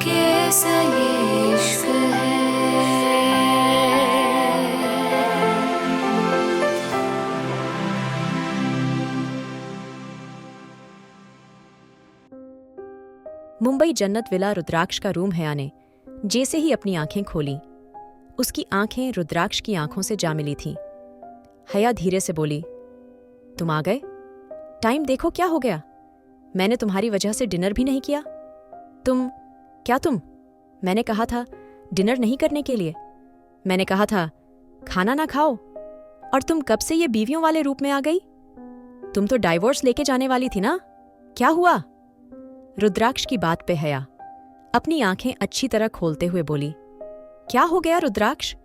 कैसा ये इश्क है। मुंबई जन्नत विला रुद्राक्ष का रूम हया ने जैसे ही अपनी आंखें खोली, उसकी आंखें रुद्राक्ष की आंखों से जा मिली थीं। हया धीरे से बोली, तुम आ गए? टाइम देखो क्या हो गया। मैंने तुम्हारी वजह से डिनर भी नहीं किया। तुम मैंने कहा था डिनर नहीं करने के लिए। मैंने कहा था खाना ना खाओ, और तुम कब से ये बीवियों वाले रूप में आ गई? तुम तो डाइवोर्स लेके जाने वाली थी ना, क्या हुआ? रुद्राक्ष की बात पे हया अपनी आंखें अच्छी तरह खोलते हुए बोली, क्या हो गया रुद्राक्ष?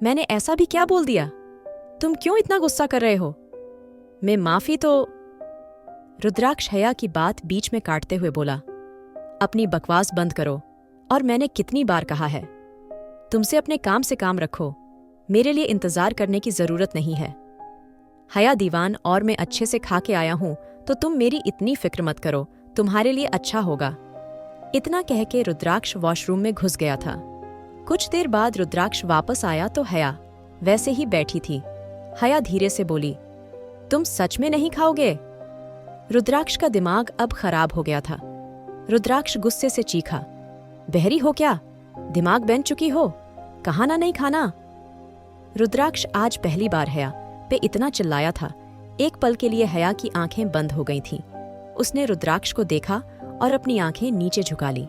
मैंने ऐसा भी क्या बोल दिया? तुम क्यों इतना गुस्सा कर रहे हो? मैं माफी तो। रुद्राक्ष हया की बात बीच में काटते हुए बोला, अपनी बकवास बंद करो, और मैंने कितनी बार कहा है, तुमसे अपने काम से काम रखो, मेरे लिए इंतजार करने की जरूरत नहीं है। हया दीवान, और मैं अच्छे से खा के आया हूं, तो तुम मेरी इतनी फिक्र मत करो, तुम्हारे लिए अच्छा होगा। इतना कह के रुद्राक्ष वॉशरूम में घुस गया था। कुछ देर बाद रुद्राक्ष वापस आया तो हया वैसे ही बैठी थी। हया धीरे से बोली, तुम सच में नहीं खाओगे? रुद्राक्ष का दिमाग अब खराब हो गया था। रुद्राक्ष गुस्से से चीखा, बहरी हो क्या? दिमाग बन चुकी हो? कहा ना नहीं खाना। रुद्राक्ष आज पहली बार हया पे इतना चिल्लाया था। एक पल के लिए हया की आंखें बंद हो गई थीं। उसने रुद्राक्ष को देखा और अपनी आंखें नीचे झुका ली।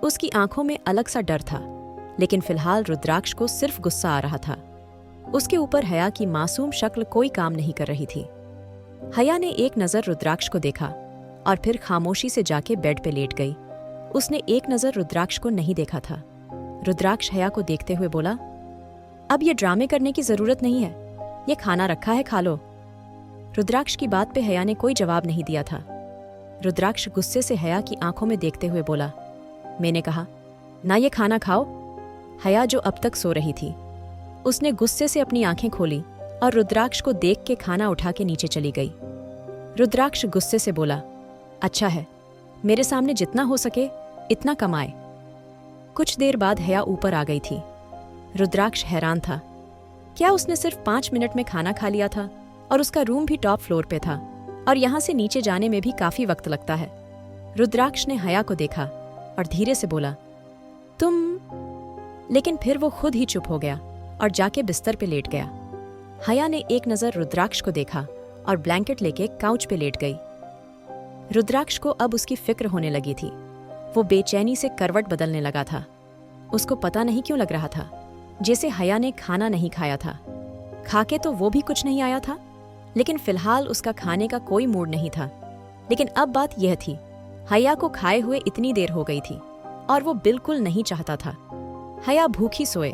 उसकी आंखों में अलग सा डर था, लेकिन फिलहाल रुद्राक्ष को सिर्फ गुस्सा आ रहा था। उसके ऊपर हया की मासूम शक्ल कोई काम नहीं कर रही थी। हया ने एक नजर रुद्राक्ष को देखा और फिर खामोशी से जाके बेड पे लेट गई। उसने एक नजर रुद्राक्ष को नहीं देखा था। रुद्राक्ष हया को देखते हुए बोला, अब ये ड्रामे करने की जरूरत नहीं है, ये खाना रखा है, खा लो। रुद्राक्ष की बात पे हया ने कोई जवाब नहीं दिया था। रुद्राक्ष गुस्से से हया की आंखों में देखते हुए बोला, मैंने कहा ना ये खाना खाओ। हया जो अब तक सो रही थी, उसने गुस्से से अपनी आंखें खोली और रुद्राक्ष को देख के खाना उठा के नीचे चली गई। रुद्राक्ष गुस्से से बोला, अच्छा है, मेरे सामने जितना हो सके इतना कमाए। कुछ देर बाद हया ऊपर आ गई थी। रुद्राक्ष हैरान था। क्या उसने सिर्फ 5 मिनट में खाना खा लिया था, और उसका रूम भी टॉप फ्लोर पे था, और यहां से नीचे जाने में भी काफी वक्त लगता है। रुद्राक्ष ने हया को देखा और धीरे से बोला, तुम। लेकिन फिर वो खुद ही चुप हो गया और जाके बिस्तर पे लेट गया। हया ने एक नजर रुद्राक्ष को देखा और ब्लैंकेट लेके काउच पे लेट गई। रुद्राक्ष को अब उसकी फिक्र होने लगी थी। वो बेचैनी से करवट बदलने लगा था। उसको पता नहीं क्यों लग रहा था जैसे हया ने खाना नहीं खाया था। खाके तो वो भी कुछ नहीं आया था, लेकिन फिलहाल उसका खाने का कोई मूड नहीं था। लेकिन अब बात यह थी, हया को खाए हुए इतनी देर हो गई थी और वो बिल्कुल नहीं चाहता था हया भूखी सोए।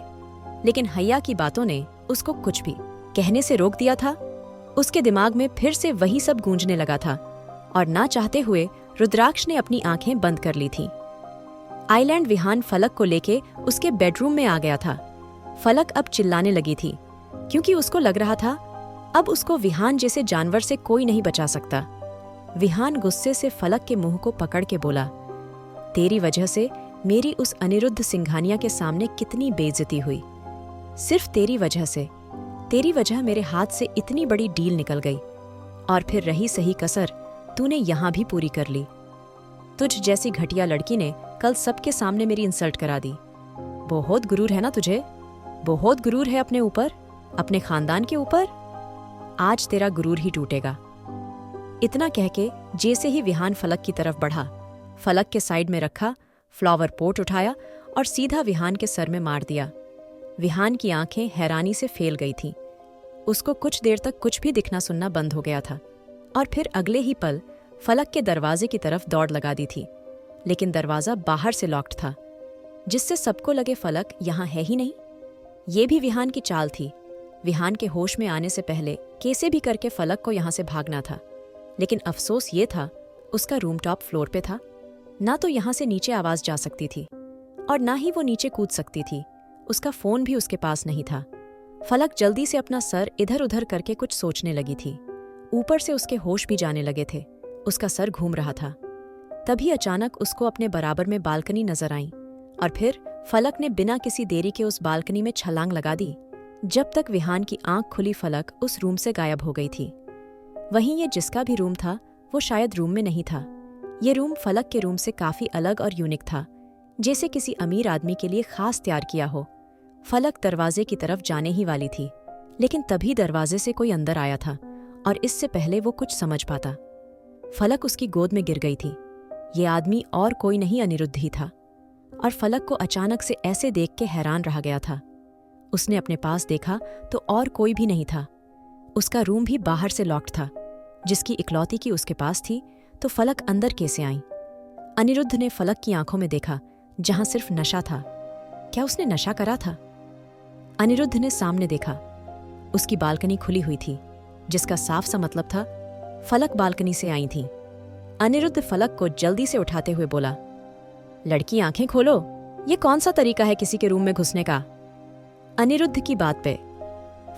लेकिन हया की बातों ने उसको कुछ भी कहने से रोक दिया था। उसके दिमाग में फिर से वही सब गूंजने लगा था, और ना चाहते हुए रुद्राक्ष ने अपनी आंखें बंद कर ली थीं। आइलैंड विहान फलक को लेके उसके बेडरूम में आ गया था। फलक अब चिल्लाने लगी थी, क्योंकि उसको लग रहा था अब उसको विहान जैसे जानवर से कोई नहीं बचा सकता। विहान गुस्से से फलक के मुंह को पकड़ के बोला, तेरी वजह से मेरी उस अनिरुद्ध सिंघानिया के सामने कितनी बेइज्जती हुई। सिर्फ तेरी वजह से, तेरी वजह मेरे हाथ से इतनी बड़ी डील निकल गई, और फिर रही सही कसर तूने यहां भी पूरी कर ली। तुझ जैसी घटिया लड़की ने कल सबके सामने मेरी इंसल्ट करा दी। बहुत गुरूर है ना तुझे? बहुत गुरूर है अपने ऊपर, अपने खानदान के ऊपर। आज तेरा गुरूर ही टूटेगा। इतना कह के जैसे ही विहान फलक की तरफ बढ़ा, फलक के साइड में रखा फ्लावर पोट उठाया और सीधा विहान के सर में मार दिया। विहान की आंखें हैरानी से फैल गई थीं। उसको कुछ देर तक कुछ भी दिखना सुनना बंद हो गया था, और फिर अगले ही पल फलक के दरवाजे की तरफ दौड़ लगा दी थी। लेकिन दरवाजा बाहर से लॉक्ड था, जिससे सबको लगे फलक यहाँ है ही नहीं। ये भी विहान की चाल थी। विहान के होश में आने से पहले कैसे भी करके फलक को यहाँ से भागना था। लेकिन अफसोस ये था, उसका रूम टॉप फ्लोर पे था। ना तो यहाँ से नीचे आवाज जा सकती थी, और ना ही वो नीचे कूद सकती थी। उसका फोन भी उसके पास नहीं था। फलक जल्दी से अपना सर इधर उधर करके कुछ सोचने लगी थी। ऊपर से उसके होश भी जाने लगे थे। उसका सर घूम रहा था। तभी अचानक उसको अपने बराबर में बालकनी नजर आई, और फिर फलक ने बिना किसी देरी के उस बालकनी में छलांग लगा दी। जब तक विहान की आंख खुली फलक उस रूम से गायब हो गई थी। वहीं ये जिसका भी रूम था वो शायद रूम में नहीं था। ये रूम फलक के रूम से काफी अलग और यूनिक था, जैसे किसी अमीर आदमी के लिए खास तैयार किया हो। फलक दरवाजे की तरफ जाने ही वाली थी, लेकिन तभी दरवाजे से कोई अंदर आया था और इससे पहले वो कुछ समझ पाता, फलक उसकी गोद में गिर गई थी। ये आदमी और कोई नहीं अनिरुद्ध ही था और फलक को अचानक से ऐसे देख के हैरान रह गया था। उसने अपने पास देखा तो और कोई भी नहीं था। उसका रूम भी बाहर से लॉक्ड था। जिसकी इकलौती की उसके पास थी तो फलक अंदर कैसे आई? अनिरुद्ध ने फलक की आंखों में देखा जहां सिर्फ नशा था। क्या उसने नशा करा था? अनिरुद्ध ने सामने देखा। उसकी बालकनी खुली हुई थी, जिसका साफ सा मतलब था फलक बालकनी से आई थी। अनिरुद्ध फलक को जल्दी से उठाते हुए बोला, लड़की आंखें खोलो, ये कौन सा तरीका है किसी के रूम में घुसने का? अनिरुद्ध की बात पे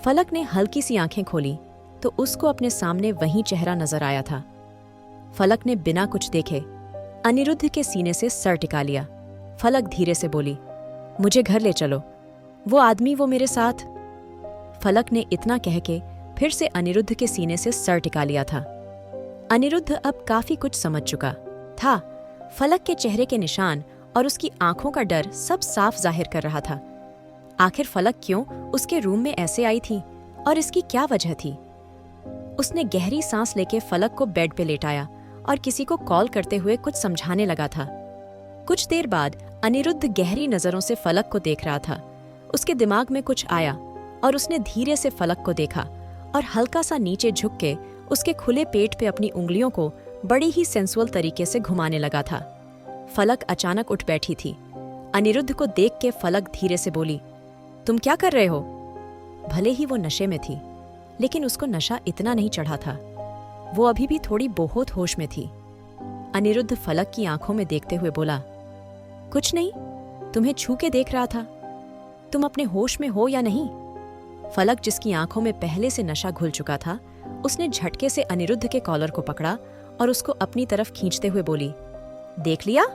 फलक ने हल्की सी आंखें खोली तो उसको अपने सामने वही चेहरा नजर आया था। फलक ने बिना कुछ देखे अनिरुद्ध के सीने से सर टिका लिया। फलक धीरे से बोली, मुझे घर ले चलो, वो आदमी वो मेरे साथ। फलक ने इतना कह के फिर से अनिरुद्ध के सीने से सर टिका लिया था। अनिरुद्ध अब काफी कुछ समझ चुका था। फलक के चेहरे के निशान और उसकी आंखों का डर सब साफ जाहिर कर रहा था। आखिर फलक क्यों उसके रूम में ऐसे आई थी और इसकी क्या वजह थी? उसने गहरी सांस लेके फलक को बेड पे लेटाया और किसी को कॉल करते हुए कुछ समझाने लगा था। कुछ देर बाद अनिरुद्ध गहरी नजरों से फलक को देख रहा था। उसके दिमाग में कुछ आया और उसने धीरे से फलक को देखा और हल्का सा नीचे झुक के उसके खुले पेट पे अपनी उंगलियों को बड़ी ही सेंसुअल तरीके से घुमाने लगा था। फलक अचानक उठ बैठी थी। अनिरुद्ध को देख के फलक धीरे से बोली, तुम क्या कर रहे हो? भले ही वो नशे में थी, लेकिन उसको नशा इतना नहीं चढ़ा था। वो अभी भी थोड़ी बहुत होश में थी। अनिरुद्ध फलक की आंखों में देखते हुए बोला, कुछ नहीं, तुम्हें छू के देख रहा था। तुम अपने होश में हो या नहीं? फलक, जिसकी आंखों में पहले से नशा घुल चुका था, उसने झटके से अनिरुद्ध के कॉलर को पकड़ा और उसको अपनी तरफ खींचते हुए बोली, देख लिया?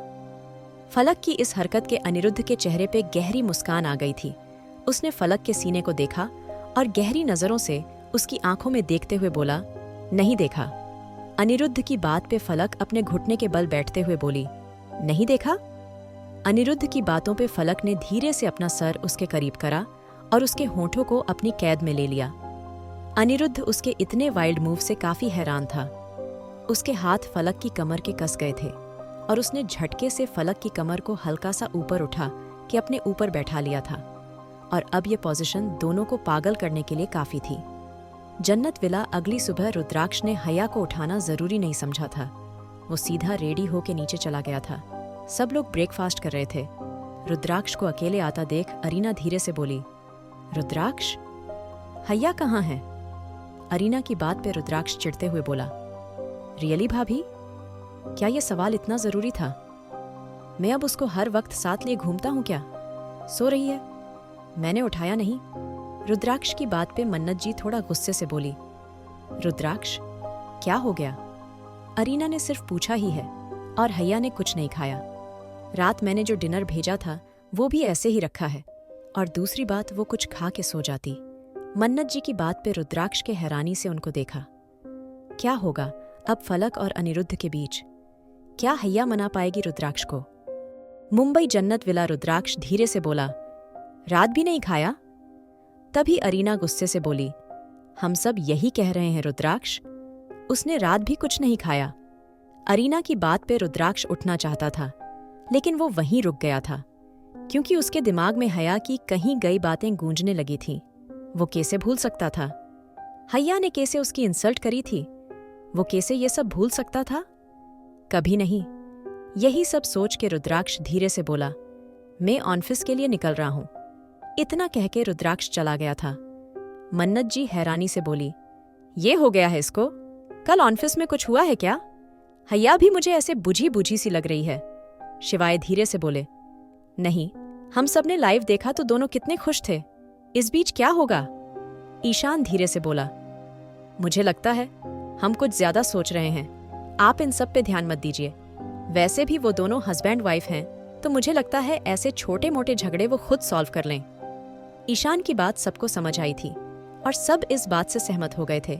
फलक की इस हरकत के अनिरुद्ध के चेहरे पे गहरी मुस्कान आ गई थी। उसने फलक के सीने को देखा और गहरी नजरों से उसकी आंखों में देखते हुए बोला, नहीं देखा। अनिरुद्ध की बात पे फलक अपने घुटने के बल बैठते हुए बोली, नहीं देखा? अनिरुद्ध की बातों पे फलक ने धीरे से अपना सर उसके करीब करा और उसके होठों को अपनी कैद में ले लिया। अनिरुद्ध उसके इतने वाइल्ड मूव से काफी हैरान था। उसके हाथ फलक की कमर के कस गए थे और उसने झटके से फलक की कमर को हल्का सा ऊपर उठा कि अपने ऊपर बैठा लिया था। और अब ये पोजीशन दोनों को पागल करने के लिए काफी थी। जन्नत विला अगली सुबह रुद्राक्ष ने हया को उठाना जरूरी नहीं समझा था। वो सीधा रेडी होके नीचे चला गया था। सब लोग ब्रेकफास्ट कर रहे थे। रुद्राक्ष को अकेले आता देख अरीना धीरे से बोली, रुद्राक्ष, हया कहाँ है? अरीना की बात पे रुद्राक्ष चिढ़ते हुए बोला, रियली भाभी, क्या ये सवाल इतना जरूरी था? मैं अब उसको हर वक्त साथ लिए घूमता हूँ क्या? सो रही है, मैंने उठाया नहीं। रुद्राक्ष की बात पे मन्नत जी थोड़ा गुस्से से बोली, रुद्राक्ष, क्या हो गया? अरीना ने सिर्फ पूछा ही है और हया ने कुछ नहीं खाया। रात मैंने जो डिनर भेजा था वो भी ऐसे ही रखा है, और दूसरी बात, वो कुछ खा के सो जाती। मन्नत जी की बात पे रुद्राक्ष के हैरानी से उनको देखा। क्या होगा अब फलक और अनिरुद्ध के बीच? क्या हया मना पाएगी रुद्राक्ष को? मुंबई जन्नत विला रुद्राक्ष धीरे से बोला, रात भी नहीं खाया? तभी अरीना गुस्से से बोली, हम सब यही कह रहे हैं रुद्राक्ष, उसने रात भी कुछ नहीं खाया। अरीना की बात पे रुद्राक्ष उठना चाहता था, लेकिन वो वहीं रुक गया था, क्योंकि उसके दिमाग में हया की कहीं गई बातें गूंजने लगी थीं। वो कैसे भूल सकता था? हया ने कैसे उसकी इंसल्ट करी थी? वो कैसे ये सब भूल सकता था? कभी नहीं। यही सब सोच के रुद्राक्ष धीरे से बोला, मैं ऑफिस के लिए निकल रहा हूं। इतना कह के रुद्राक्ष चला गया था। मन्नत जी हैरानी से बोली, ये हो गया है इसको? कल ऑफिस में कुछ हुआ है क्या? हया भी मुझे ऐसे बुझी बुझी सी लग रही है। शिवाय धीरे से बोले, नहीं, हम सब ने लाइव देखा तो दोनों कितने खुश थे। इस बीच क्या होगा? ईशान धीरे से बोला, मुझे लगता है हम कुछ ज्यादा सोच रहे हैं। आप इन सब पे ध्यान मत दीजिए। वैसे भी वो दोनों हस्बैंड वाइफ हैं, तो मुझे लगता है ऐसे छोटे मोटे झगड़े वो खुद सॉल्व कर लें। ईशान की बात सबको समझ आई थी और सब इस बात से सहमत हो गए थे,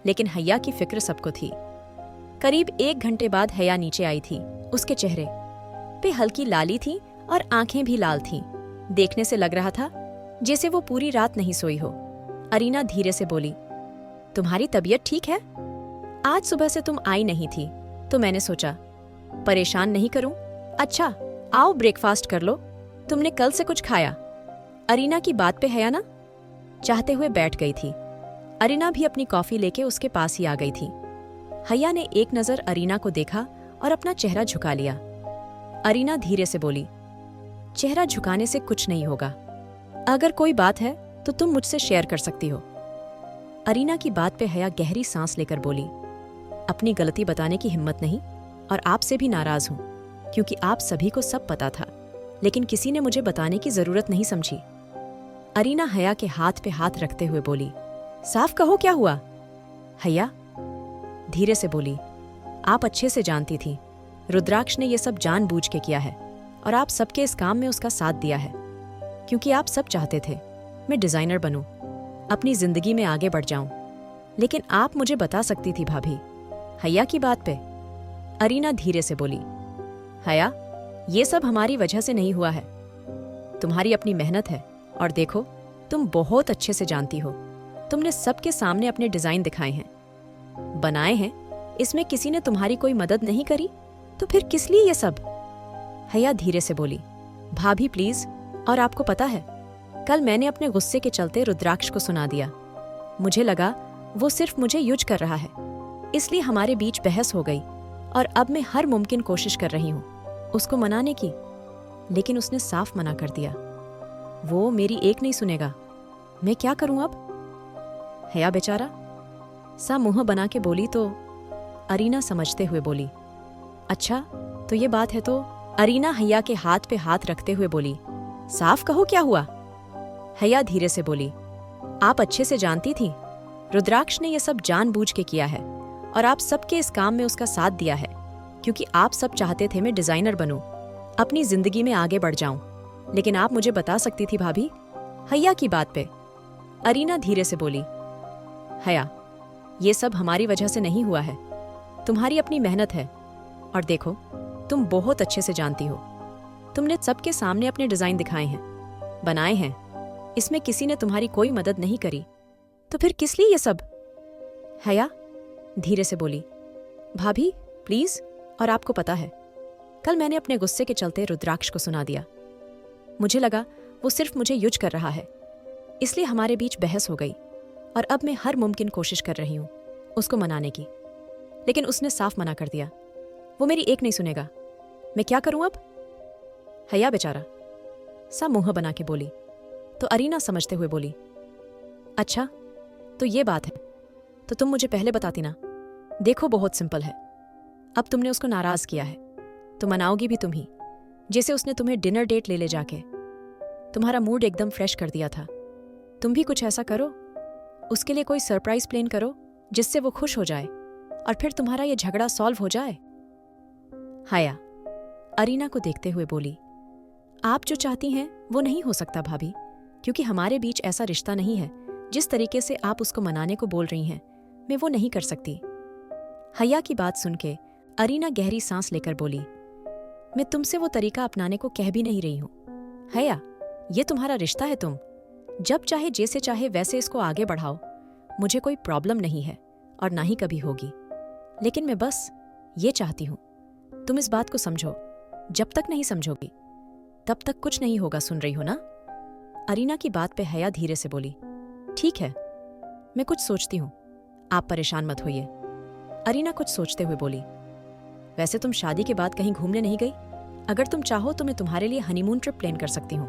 लेकिन हैया की फिक्र सबको थी। करीब 1 घंटे बाद हैया नीचे आई थी। उसके चेहरे पे हल्की लाली थी और आंखें भी लाल थीं। देखने से लग रहा था जैसे वो पूरी रात नहीं सोई हो। अरीना धीरे से बोली, तुम्हारी तबीयत ठीक है? आज सुबह से तुम आई नहीं थी तो मैंने सोचा परेशान नहीं करूं। अच्छा आओ ब्रेकफास्ट कर लो, तुमने कल से कुछ खाया? अरीना की बात पे हैया ना चाहते हुए बैठ गई थी। अरीना भी अपनी कॉफी लेके उसके पास ही आ गई थी। हैया ने एक नजर अरीना को देखा और अपना चेहरा झुका लिया। अरीना धीरे से बोली, चेहरा झुकाने से कुछ नहीं होगा। अगर कोई बात है तो तुम मुझसे शेयर कर सकती हो। अरीना की बात पे हैया गहरी सांस लेकर बोली, अपनी गलती बताने की हिम्मत नहीं और आपसे भी नाराज हूं क्योंकि आप सभी को सब पता था, लेकिन किसी ने मुझे बताने की जरूरत नहीं समझी। अरीना हैया के हाथ पे हाथ रखते हुए बोली, साफ कहो क्या हुआ? हैया धीरे से बोली, आप अच्छे से जानती थी रुद्राक्ष ने ये सब जानबूझ के किया है और आप सबके इस काम में उसका साथ दिया है क्योंकि आप सब चाहते थे मैं डिजाइनर बनूं, अपनी जिंदगी में आगे बढ़ जाऊं। लेकिन आप मुझे बता सकती थी भाभी। हैया की बात पे अरीना धीरे से बोली, हैया ये सब हमारी वजह से नहीं हुआ है, तुम्हारी अपनी मेहनत है और देखो तुम बहुत अच्छे से जानती हो, तुमने सबके सामने अपने डिजाइन दिखाए हैं, बनाए हैं, इसमें किसी ने तुम्हारी कोई मदद नहीं करी तो फिर किस लिए ये सब? हैया धीरे से बोली, भाभी प्लीज, और आपको पता है कल मैंने अपने गुस्से के चलते रुद्राक्ष को सुना दिया। मुझे लगा वो सिर्फ मुझे यूज कर रहा है, इसलिए हमारे बीच बहस हो गई और अब मैं हर मुमकिन कोशिश कर रही हूँ उसको मनाने की, लेकिन उसने साफ मना कर दिया। वो मेरी एक नहीं सुनेगा, मैं क्या करूं अब? हैया बेचारा सा मुंह बना के बोली तो अरीना समझते हुए बोली, अच्छा तो ये बात है तो? अरीना हैया के हाथ पे हाथ रखते हुए बोली, साफ कहो क्या हुआ? हैया धीरे से बोली, आप अच्छे से जानती थी रुद्राक्ष ने ये सब जानबूझ के किया है और आप सबके इस काम में उसका साथ दिया है क्योंकि आप सब चाहते थे मैं डिजाइनर बनूं, अपनी जिंदगी में आगे बढ़ जाऊं, लेकिन आप मुझे बता सकती थी भाभी। हैया की बात पे अरीना धीरे से बोली, हैया ये सब हमारी वजह से नहीं हुआ है, तुम्हारी अपनी मेहनत है और देखो तुम बहुत अच्छे से जानती हो, तुमने सबके सामने अपने डिजाइन दिखाए हैं, बनाए हैं, इसमें किसी ने तुम्हारी कोई मदद नहीं करी तो फिर किस लिए ये सब? हैया धीरे से बोली, भाभी प्लीज, और आपको पता है कल मैंने अपने गुस्से के चलते रुद्राक्ष को सुना दिया। मुझे लगा वो सिर्फ मुझे यूज कर रहा है, इसलिए हमारे बीच बहस हो गई और अब मैं हर मुमकिन कोशिश कर रही हूं उसको मनाने की, लेकिन उसने साफ मना कर दिया। वो मेरी एक नहीं सुनेगा, मैं क्या करूं अब? हैया बेचारा सा मुंह बना के बोली तो अरीना समझते हुए बोली, अच्छा तो ये बात है तो तुम मुझे पहले बताती ना। देखो बहुत सिंपल है, अब तुमने उसको नाराज किया है तो मनाओगी भी तुम ही, जैसे उसने तुम्हें डिनर डेट ले जाके तुम्हारा मूड एकदम फ्रेश कर दिया था। तुम भी कुछ ऐसा करो, उसके लिए कोई सरप्राइज प्लान करो जिससे वो खुश हो जाए और फिर तुम्हारा ये झगड़ा सॉल्व हो जाए। हैया अरीना को देखते हुए बोली, आप जो चाहती हैं वो नहीं हो सकता भाभी, क्योंकि हमारे बीच ऐसा रिश्ता नहीं है। जिस तरीके से आप उसको मनाने को बोल रही हैं मैं वो नहीं कर सकती। हैया की बात सुन के अरीना गहरी सांस लेकर बोली, मैं तुमसे वो तरीका अपनाने को कह भी नहीं रही हूं। हैया ये तुम्हारा रिश्ता है, तुम जब चाहे जैसे चाहे वैसे इसको आगे बढ़ाओ, मुझे कोई प्रॉब्लम नहीं है और ना ही कभी होगी, लेकिन मैं बस ये चाहती हूं तुम इस बात को समझो। जब तक नहीं समझोगी तब तक कुछ नहीं होगा, सुन रही हो ना? अरीना की बात पे हैया धीरे से बोली, ठीक है मैं कुछ सोचती हूँ, आप परेशान मत होइए। अरीना कुछ सोचते हुए बोली, वैसे तुम शादी के बाद कहीं घूमने नहीं गई? अगर तुम चाहो तो मैं तुम्हारे लिए हनीमून ट्रिप प्लान कर सकती हूँ।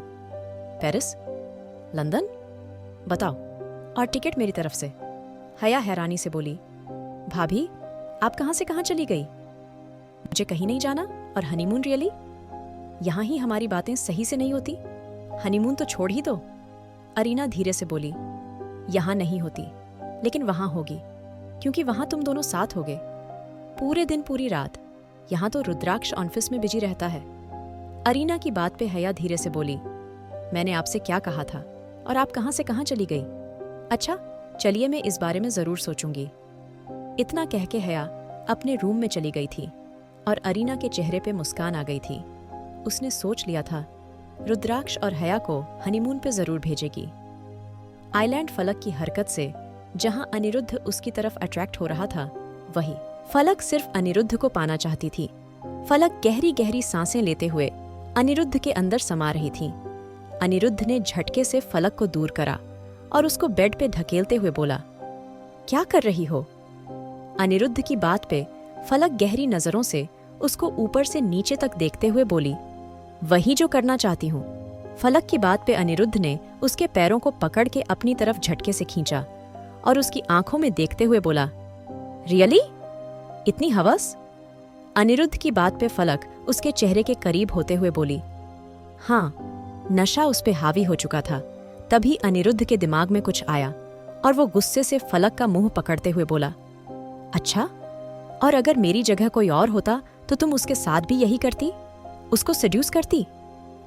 पेरिस, लंदन, बताओ, और टिकट मेरी तरफ से। हैया हैरानी से बोली, भाभी आप कहाँ से कहाँ चली गई? मुझे कहीं नहीं जाना और हनीमून रियली? यहाँ ही हमारी बातें सही से नहीं होती, हनीमून तो छोड़ ही दो। अरीना धीरे से बोली, यहाँ नहीं होती लेकिन वहाँ होगी, क्योंकि वहाँ तुम दोनों साथ होगे पूरे दिन पूरी रात। यहाँ तो रुद्राक्ष ऑफिस में बिजी रहता है, अरीना की बात पे हया धीरे से बोली, मैंने आपसे क्या कहा था और आप कहाँ से कहाँ चली गई? अच्छा, चलिए मैं इस बारे में जरूर सोचूंगी। इतना कह के हया अपने रूम में चली गई थी और अरीना के चेहरे पे मुस्कान आ गई थी। उसने सोच लिया था रुद्राक्ष और हया को हनीमून पे जरूर भेजेगी। आइलैंड फलक की हरकत से जहां अनिरुद्ध उसकी तरफ अट्रैक्ट हो रहा था, वही फलक सिर्फ अनिरुद्ध को पाना चाहती थी। फलक गहरी गहरी सांसें लेते हुए अनिरुद्ध के अंदर समा रही थी। अनिरुद्ध ने झटके से फलक को दूर करा और उसको बेड पे ढकेलते हुए बोला, क्या कर रही हो? अनिरुद्ध की बात पे फलक गहरी नजरों से उसको ऊपर से नीचे तक देखते हुए बोली, वही जो करना चाहती हूँ। फलक की बात पे अनिरुद्ध ने उसके पैरों को पकड़ के अपनी तरफ झटके से खींचा और उसकी आंखों में देखते हुए बोला, रियली? इतनी हवस? अनिरुद्ध की बात पे फलक उसके चेहरे के करीब होते हुए बोली, हाँ। नशा उस पे हावी हो चुका था। तभी अनिरुद्ध के दिमाग में कुछ आया और वो गुस्से से फलक का मुंह पकड़ते हुए बोला, अच्छा, और अगर मेरी जगह कोई और होता तो तुम उसके साथ भी यही करती? उसको सेड्यूस करती?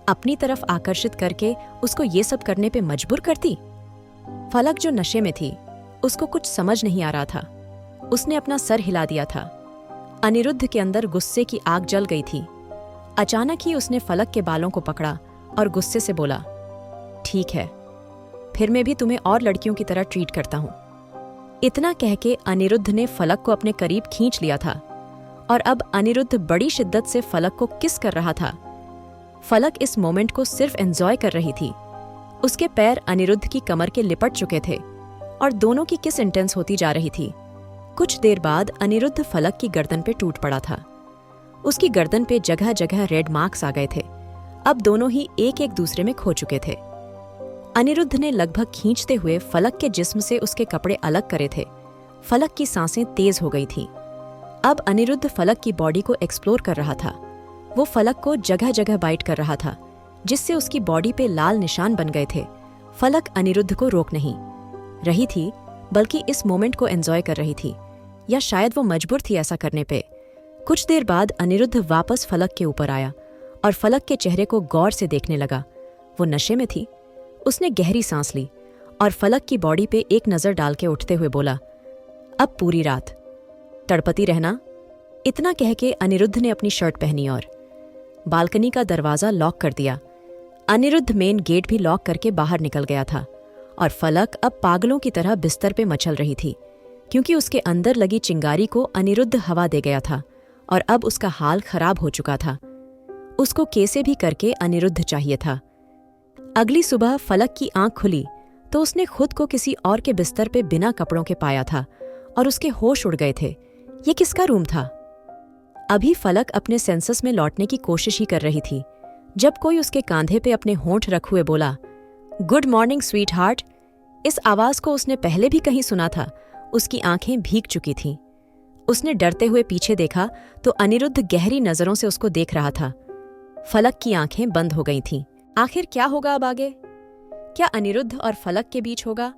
अपनी तरफ आकर्षित करके उसको ये सब करने पे मजबूर करती? फलक जो नशे में थी, उसको कुछ समझ नहीं आ रहा था। उसने अपना सर हिला दिया था। अनिरुद्ध के अंदर गुस्से की आग जल गई थी। अचानक ही उसने फलक के बालों को पकड़ा और गुस्से से बोला, ठीक है, फिर मैं भी तुम्हें और लड़कियों की तरह ट्रीट करता हूं। इतना कह के अनिरुद्ध ने फलक को अपने करीब खींच लिया था और अब अनिरुद्ध बड़ी शिद्दत से फलक को किस कर रहा था। फलक इस मोमेंट को सिर्फ एंजॉय कर रही थी। उसके पैर अनिरुद्ध की कमर के लिपट चुके थे और दोनों की किस इंटेंस होती जा रही थी। कुछ देर बाद अनिरुद्ध फलक की गर्दन पे टूट पड़ा था। उसकी गर्दन पे जगह जगह रेड मार्क्स आ गए थे। अब दोनों ही एक एक दूसरे में खो चुके थे। अनिरुद्ध ने लगभग खींचते हुए फलक के जिस्म से उसके कपड़े अलग करे थे। फलक की सांसें तेज हो गई थीं। अब अनिरुद्ध फलक की बॉडी को एक्सप्लोर कर रहा था। वो फलक को जगह जगह बाइट कर रहा था, जिससे उसकी बॉडी पे लाल निशान बन गए थे। फलक अनिरुद्ध को रोक नहीं रही थी, बल्कि इस मोमेंट को एंजॉय कर रही थी, या शायद वो मजबूर थी ऐसा करने पे। कुछ देर बाद अनिरुद्ध वापस फलक के ऊपर आया और फलक के चेहरे को गौर से देखने लगा। वो नशे में थी। उसने गहरी सांस ली और फलक की बॉडी पे एक नजर डाल के उठते हुए बोला, अब पूरी रात तड़पती रहना। इतना कह के अनिरुद्ध ने अपनी शर्ट पहनी और बालकनी का दरवाजा लॉक कर दिया। अनिरुद्ध मेन गेट भी लॉक करके बाहर निकल गया था और फलक अब पागलों की तरह बिस्तर पे मचल रही थी, क्योंकि उसके अंदर लगी चिंगारी को अनिरुद्ध हवा दे गया था और अब उसका हाल खराब हो चुका था। उसको कैसे भी करके अनिरुद्ध चाहिए था। अगली सुबह फलक की आंख खुली तो उसने खुद को किसी और के बिस्तर पे बिना कपड़ों के पाया था और उसके होश उड़ गए थे। ये किसका रूम था? अभी फलक अपने सेंसस में लौटने की कोशिश ही कर रही थी जब कोई उसके कांधे पे अपने होंठ रख हुए बोला, गुड मॉर्निंग स्वीट हार्ट। इस आवाज को उसने पहले भी कहीं सुना था। उसकी आंखें भीग चुकी थीं। उसने डरते हुए पीछे देखा तो अनिरुद्ध गहरी नजरों से उसको देख रहा था। फलक की आंखें बंद हो गई थीं। आखिर क्या होगा अब आगे? क्या अनिरुद्ध और फलक के बीच होगा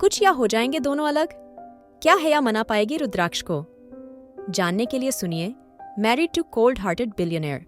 कुछ, या हो जाएंगे दोनों अलग? क्या हया मना पाएगी रुद्राक्ष को? जानने के लिए सुनिए married to cold hearted billionaire.